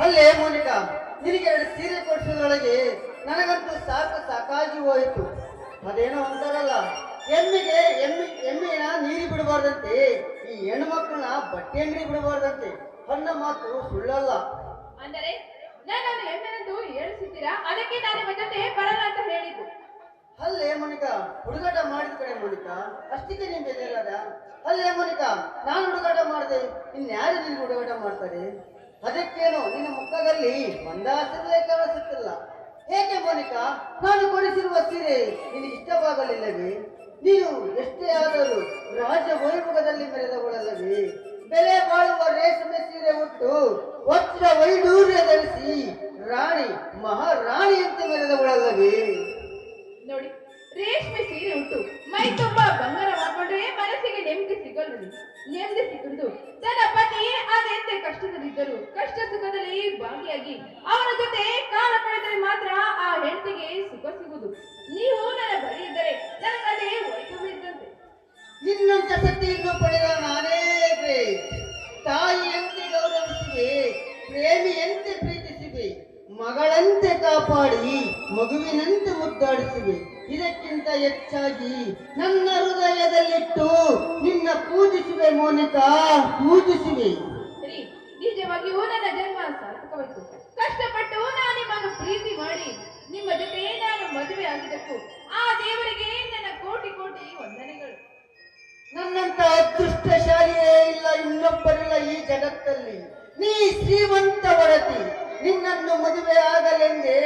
ಅಲ್ಲೇ ಮೋನಿಕಾ, ನಿನಗೆ ಎರಡು ಸೀರೆ ಕೊಡಿಸೋದ್ರೊಳಗೆ ನನಗಂತೂ ಸಾಕಾಗಿ ಹೋಯಿತು. ಅದೇನೋ ಅಂತಾರಲ್ಲ, ಎಮ್ಮೆನ ನೀರಿ ಬಿಡಬಾರ್ದಂತೆ, ಈ ಹೆಣ್ಣು ಮಕ್ಕಳನ್ನ ಬಟ್ಟೆ ಅಂಗಡಿ ಬಿಡಬಾರ್ದಂತೆ ಅನ್ನೋ ಮಾತು ಸುಳ್ಳಲ್ಲ. ಅಂದರೆ ನನ್ನನ್ನು ಎಮ್ಮೆನೆಂದು ಹೇಳಿಸುತ್ತೀರಾ? ಅದಕ್ಕೆ ನಾನು ನಿಮ್ಮ ಜೊತೆ ಬರಲ್ಲ ಅಂತ ಹೇಳಿದ್ದು. ಅಲ್ಲೇ ಮೋನಿಕಾ, ಹುಡುಗಾಟ ಮಾಡಿದ ಕಡೆ ಮೋನಿಕಾ, ಅಷ್ಟಕ್ಕೆ ನಿಮ್ ಬೆಲೆಯಲ್ಲದ. ಅಲ್ಲೇ ಮೋನಿಕಾ, ನಾನು ಹುಡುಗಾಟ ಮಾಡಿದೆ, ಇನ್ಯಾರು ನಿನ್ಗೆ ಹುಡುಗಾಟ ಮಾಡ್ತಾರೆ? ಅದಕ್ಕೇನೋ ನಿನ್ನ ಮುಖದಲ್ಲಿ ಮಂದಾಸವೇ ಕಾಣಿಸುತ್ತಿಲ್ಲ. ಹೇಗೆ ಮೋನಿಕಾ, ನಾನು ಕೊಡಿಸಿರುವ ಸೀರೆ ನಿನಗೆ ಇಷ್ಟವಾಗಲಿಲ್ಲವೇ? ನೀನು ಎಷ್ಟೇ ಆದರೂ ರಾಜ ವೈಭೋಗದಲ್ಲಿ ಮೆರೆದವಳಲ್ಲವೇ? ಬೆಲೆ ಬಾಳುವ ರೇಷ್ಮೆ ಸೀರೆ ಉಟ್ಟು ವಜ್ರ ವೈಡೂರ್ಯ ಧರಿಸಿ ರಾಣಿ ಮಹಾರಾಣಿಯಂತೆ ಮೆರೆದವಳಲ್ಲವೇ? ನೋಡಿ, ರೇಷ್ಮೆ ಸೀರೆ ಉಂಟು ಮೈ ತುಂಬಾ ಬಂಗಾರ ಮಾಡ್ಕೊಂಡ್ರೆ ಮನಸ್ಸಿಗೆ ನೆಮ್ಮದಿ ಸಿಗಲ್ಲ. ನೆಮ್ಮದಿ ಸಿಕ್ಕುವುದು ತನ್ನ ಪತಿ ಅದೆಂತೆ ಕಷ್ಟದಲ್ಲಿದ್ದರು ಕಷ್ಟ ಸುಖದಲ್ಲಿ ಭಾಗಿಯಾಗಿ ಅವನ ಜೊತೆ ಕಾಲ ಕಳೆದರೆ ಮಾತ್ರ ಆ ಹೆಂಡತಿಗೆ ಸುಖ ಸಿಗುವುದು. ನೀವು ನನ್ನ ಬಳಿ ಇದ್ದರೆ ನನಗದೇ ವೈಭವ ಇದ್ದಂತೆ. ನಿನ್ನಂತ ಸತಿಯನ್ನು ಪಡೆದ ನಾನೇ ಗ್ರೇಟ್. ತಾಯಿಯಂತೆ ಗೌರವಿಸಿವೆ, ಪ್ರೇಮಿಯಂತೆ ಪ್ರೀತಿಸಿವೆ, ಮಗಳಂತೆ ಕಾಪಾಡಿ ಮಗುವಿನಂತೆ ಮುದ್ದಾಡಿಸಿವೆ. ಇದಕ್ಕಿಂತ ಹೆಚ್ಚಾಗಿ ನನ್ನ ಹೃದಯದಲ್ಲಿಟ್ಟು ನಿನ್ನ ಪೂಜಿಸಿವೆ ಮೋನಿಕಾ, ಪೂಜಿಸಿವೆ. ನಿಜವಾಗಿಯೂ ನನ್ನ ಜನ್ಮ ಸಾರ್ಥಕವಾಯಿತು. ಕಷ್ಟಪಟ್ಟು ನಾನು ನಿಮ್ಮನ್ನು ಪ್ರೀತಿ ಮಾಡಿ ನಿಮ್ಮ ಜೊತೆ ನಾನು ಮದುವೆ ಆಗಿದ್ದಕ್ಕೂ ಆ ದೇವರಿಗೆ ನನ್ನ ಕೋಟಿ ಕೋಟಿ ವಂದನೆಗಳು. ನನ್ನಂತ ಅದೃಷ್ಟಶಾಲಿಯೇ ಇಲ್ಲ, ಇನ್ನೊಬ್ಬರಿಲ್ಲ ಈ ಜಗತ್ತಲ್ಲಿ. ನೀ ಶ್ರೀಮಂತ ಒಡತಿ, ನಿನ್ನನ್ನು ಮದುವೆ ಆಗಲೆಂದೇ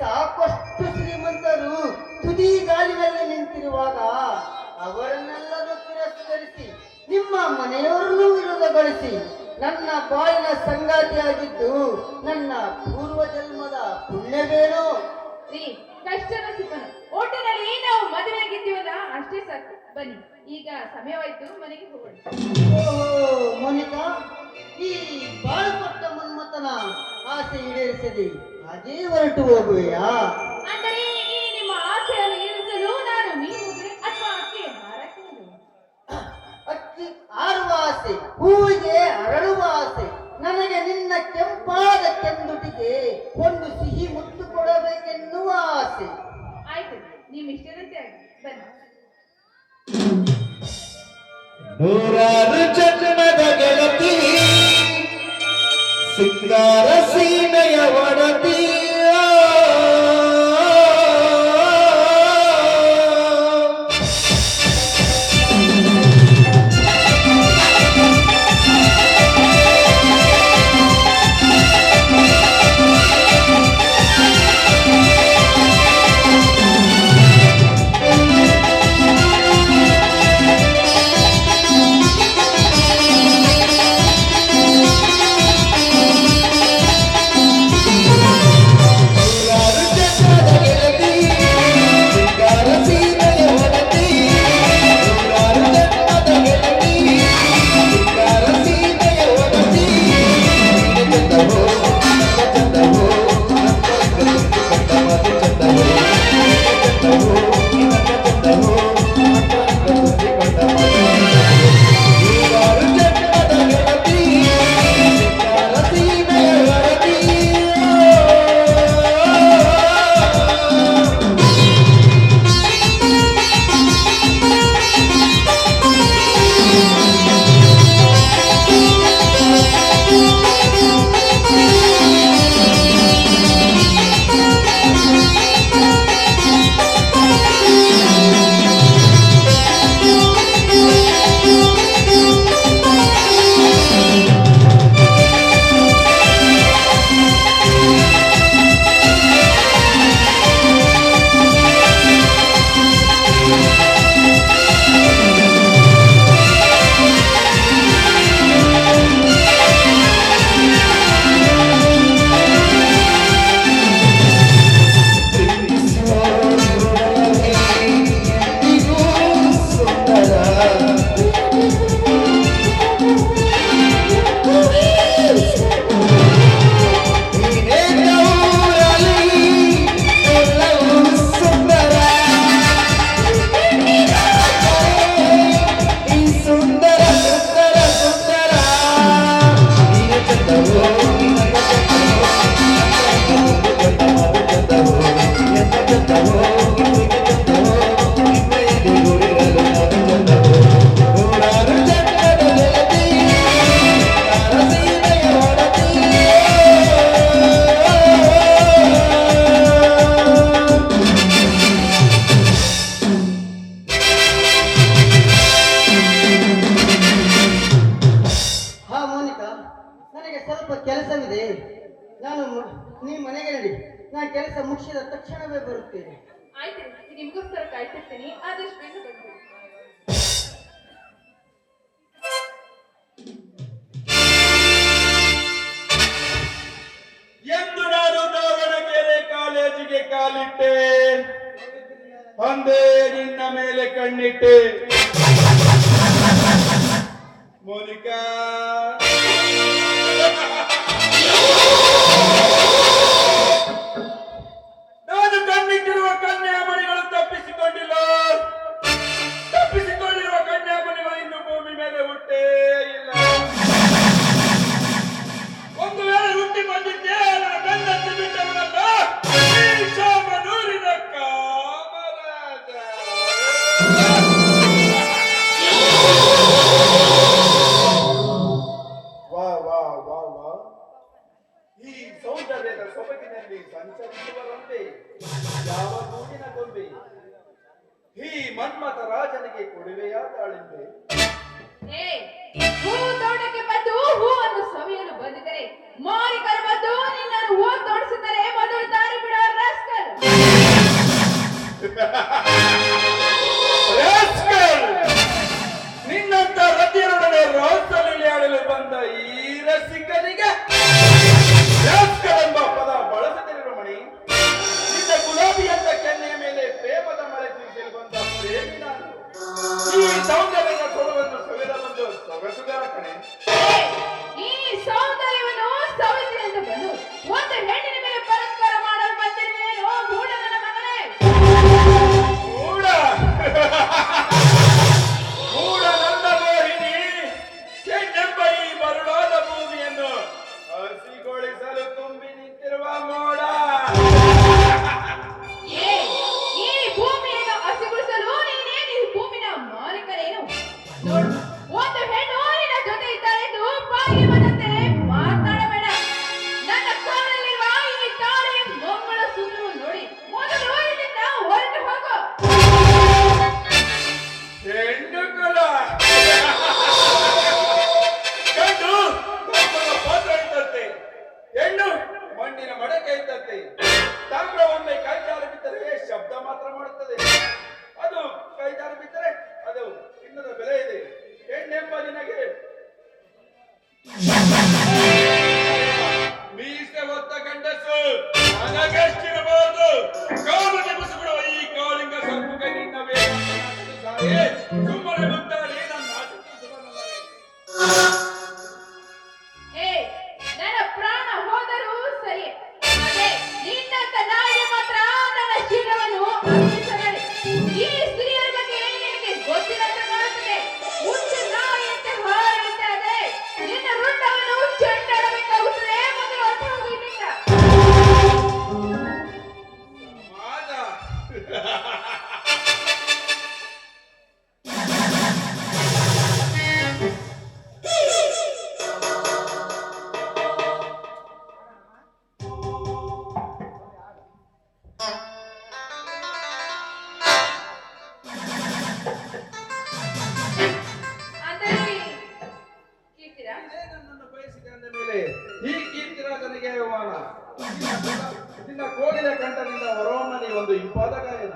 ಸಾಕಷ್ಟು ಶ್ರೀಮಂತರು ತುದಿ ಗಾಲಿನಲ್ಲಿ ನಿಂತಿರುವಾಗ ಅವರನ್ನೆಲ್ಲರೂ ತಿರಸ್ಕರಿಸಿ ನಿಮ್ಮ ಮನೆಯವರನ್ನು ವಿರೋಧಗೊಳಿಸಿ ನನ್ನ ಬಾಳಿನ ಸಂಗಾತಿಯಾಗಿದ್ದು ನನ್ನ ಪೂರ್ವ ಜನ್ಮದ ಪುಣ್ಯವೇನೋ. ಕಷ್ಟನ ಸುಖನ ಒಟ್ಟಿನಲ್ಲಿ ನಾವು ಮದುವೆಯಾಗಿದ್ದೀವಲ್ಲ, ಅಷ್ಟೇ ಸಾಕು. ಬನ್ನಿ, ಈಗ ಸಮಯವಾಯ್ತು, ಮನೆಗೆ ಹೋಗೋಣ. ಓಹೋ ಮೋನಿಕಾ, ಈ ಬಾಳುಪಟ್ಟ ಮನ್ಮಥನ ಆಸೆ ಈಡೇರಿಸದೆ ಅದೇ ಹೊರಟು ಹೋಗುವೆಯಾ? ಅಂದರೆ ಈ ನಿಮ್ಮ ಆಸೆಯನ್ನು ಈಡೇರಿಸಲು ನಾನು ಮೀನು ಅಥವಾ ಅಕ್ಕಿ ಹಾರಕ್ಕೆ ಅಕ್ಕಿ ಆರುವ ಆಸೆ, ಹೂವಿಗೆ ಅರಳುವ ಆಸೆ. ನನಗೆ ನಿನ್ನ ಕೆಂಪಾದ ಕೆಂದುಟಿಗೆ ಒಂದು ಸಿಹಿ ಮುತ್ತು ಕೊಡಬೇಕೆನ್ನುವ ಆಸೆ. ಆಯ್ತು, ನಿಮ್ಮ ಇಷ್ಟದಂತೆ ಆಗಿ ಬನ್ನಿ. ನೂರಾರು ಜನ್ಮದ ಗೆಳತಿ, ಸಿಂಗಾರ ಸೀಮೆಯ ಒಡತಿ, ಸ್ವಲ್ಪ ಕೆಲಸವಿದೆ. ನೀ ಮನೆಗೆ ನಡಿ. ನಾನು ಕೆಲಸ ಮುಗಿಸಿದ ತಕ್ಷಣವೇ ಬರುತ್ತೇನೆ. ಆಯ್ತು, ನಿಮ್ಗೋಸ್ಕರ ಕಾಯ್ತಿರ್ತೀನಿ. ಆದಷ್ಟು ಬೇಗ ಬಂದ್ಬಿಡಿ. ಎಂದು ನಾನು ದಾವಣಗೆರೆ ಕಾಲೇಜಿಗೆ ಕಾಲಿಟ್ಟೆ, ಅಂದೇ ನಿನ್ನ ಮೇಲೆ ಕಣ್ಣಿಟ್ಟೆ. ಮೋನಿಕಾ, ನಾನು ಕಣ್ಣಿಟ್ಟಿರುವ ಕನ್ಯಾಮಣಿಗಳು ತಪ್ಪಿಸಿಕೊಂಡಿಲ್ಲ. ತಪ್ಪಿಸಿಕೊಂಡಿರುವ ಕನ್ಯಾಮಣಿಗಳು ಇನ್ನು ಭೂಮಿ ಮೇಲೆ ಹುಟ್ಟೇ ಇಲ್ಲ. ಒಂದು ವೇಳೆ ಹುಟ್ಟಿ ಬಂದಿದ್ದೆ ಅದರ ಬೆನ್ನತ್ತಿ ಬಿಟ್ಟವನಲ್ಲ ಈ ಶಾಮನೂರಿನ ಕಾಮರಾಜ. ವಾ ವಾ ವಾ ವಾ, ಈ ಸೌಂದರ್ಯದ ಸೊಬಗಿನಲ್ಲಿ ಸಂಚರಿಸುವರಂತೆ ಯಾವ ಗೂಡಿನ ಗೊಂಬೆ ಈ ಮನ್ಮಥ ರಾಜನಿಗೆ ಕೊಡುವೆಯ ತಾಳಿಂದೆ. ಹೂ ತೋಟಕ್ಕೆ ಬಂದು ಹೂವನ್ನು ಸವಿಯಲು ಬಂದಿದ್ದರೆ ಮಾರಿಕರು ಬಂದು ನಿನ್ನನ್ನು ಹೂ ತೋಡಿಸಿದರೆ ಮೊದಲು ದಾರಿ ಬಿಡೋ ರಾಸ್ಕಲ್. ನಿನ್ನಂತ ರತಿಯರೊಡನೆ ರಾಸಲೀಲೆ ಆಡಲು ಬಂದ ಈ ರಸಿಕನಿಗೆ ರಾಸ್ಕಲ್ ಎಂಬ ಪದ ಬಳಸದಿರುವ ಮಣಿ. ನಿನ್ನ ಗುಲಾಬಿ ಅಂತ ಕೆನ್ನೆಯ ಮೇಲೆ ಪ್ರೇಮದ ಮಳೆ ಸುರಿಸಲು ಬಂದ ಪ್ರೇಮಿ ನಾನು. ಈ ಸೌಂದರ್ಯದ ಕೊಡುವನ್ನು ಸವಿದ ಬಂದು ಸೊಗಸುಗಾರ ಕಣೆ. ಈ ಸೌಂದರ್ಯವನ್ನು ಸವಿಸಿನೆಂದು ಬಂದು ಒಂದು ಹೆಣ್ಣಿನ ಮೇಲೆ ಪರಸ್ಪರ ಮಾಡಲು ಬಂದಿರುವೇನೋ ಮೂಢ ನನ್ನ ಮಗನೇ. ಮೂಢ ಮೂಢ ನನ್ನ ಮೋಹಿನಿ, ಹೆಣ್ಣೆಂಬ ಈ ಬರುಳಾದ ಭೂಮಿಯನ್ನು ಹಸಿಗೊಳಿಸಲು ತುಂಬಿ ನಿಂತಿರುವ ಮೋಡ. ಈ ಭೂಮಿಯನ್ನು ಹಸಿಗೊಳಿಸಲು ನೀನೇನು ಈ ಭೂಮಿನ ಮಾಲೀಕನೇನು? ನೋಡು, ಒಂದು ಹೆಣ್ಣು ನಿನ್ನ ಜೊತೆ ಇದ್ದಾಳೆಂದು ಬಾಯಿಗೆ ಬಂದಂತೆ ಮಾತನಾಡಬೇಡ. ನನ್ನ ಕಾಲಲ್ಲಿರುವ ಈ ತಾಳಿಯ ಮಂಗಳ ಸೂತ್ರವನ್ನು ನೋಡಿ ಮೊದಲು ಇಲ್ಲಿಂದ ಹೊರಟು ಹೋಗು. ಹೆಣ್ಣು ಕುಲ ಗಂಡು ತಾಮ್ರದ ಪಾತ್ರ ಇದ್ದಂತೆ, ಹೆಣ್ಣು ಮಣ್ಣಿನ ಮಡಕೆ ಇದ್ದಂತೆ. ತಾಮ್ರ ಒಮ್ಮೆ ಕೈ ಜಾರಿ ಬಿದ್ದರೆ ಶಬ್ದ ಮಾತ್ರ ಮಾಡುತ್ತದೆ, ಅದು ಕೈ ಜಾರಿ ಬಿದ್ದರೆ ಅದು ಚಿನ್ನದ ಬೆಲೆ ಇದೆ. ಹೆಣ್ಣೆಂಬ ನಿನಗೆ ಮೀಸೆ ಹೊತ್ತ ಗಂಡಸು ನನಗೆಷ್ಟಿರಬಹುದು. ಕಾಮನೆ ಮುಸುಗುಡುವ ಈ ಕಾಳಿಂಗ ಸಂಪುಗೆ ನಿನ್ನ ಸುಮ್ಮನೆ ಮುದ್ದಾಡಿ ನನ್ನ ನನ್ನ ಪ್ರಾಣ ಹೋದರೂ ಸರಿ, ಅದೇ ನಿನ್ನಂತ ನಾಯಿಗೆ ಮಾತ್ರ ನನ್ನ ಶೀಲವನ್ನು ಅರ್ಪಿಸಬೇಡಿ. ಈ ಸ್ತ್ರೀಯರ ಬಗ್ಗೆ ನಿನಗೆ ಗೊತ್ತಿಲ್ಲಂತ ಕಾಣುತ್ತದೆ. ಹುಚ್ಚು ನಾಯಿಯಂತೆ ಹಾರುವಂತೆ ಆದರೆ ನಿನ್ನ ರುಂಡವನ್ನು ಚೆಂಡಾಡಬೇಕಾಗುತ್ತದೆ. ಮೊದಲು ಹೊರಟು ಹೋಗು ಇಲ್ಲಿಂದ. ನನ್ನನ್ನು ಬಯಸಿದೆ ಅಂದ ಮೇಲೆ ಈ ಕೀರ್ತಿರಾಜನಿಗೆ ಅವಮಾನ. ನಿನ್ನ ಕೋಗಿಲೆ ಕಂಠದಿಂದ ಹೊರಹೊಮ್ಮನಿ ಒಂದು ಇಂಪಾದ ಗಾಯನ.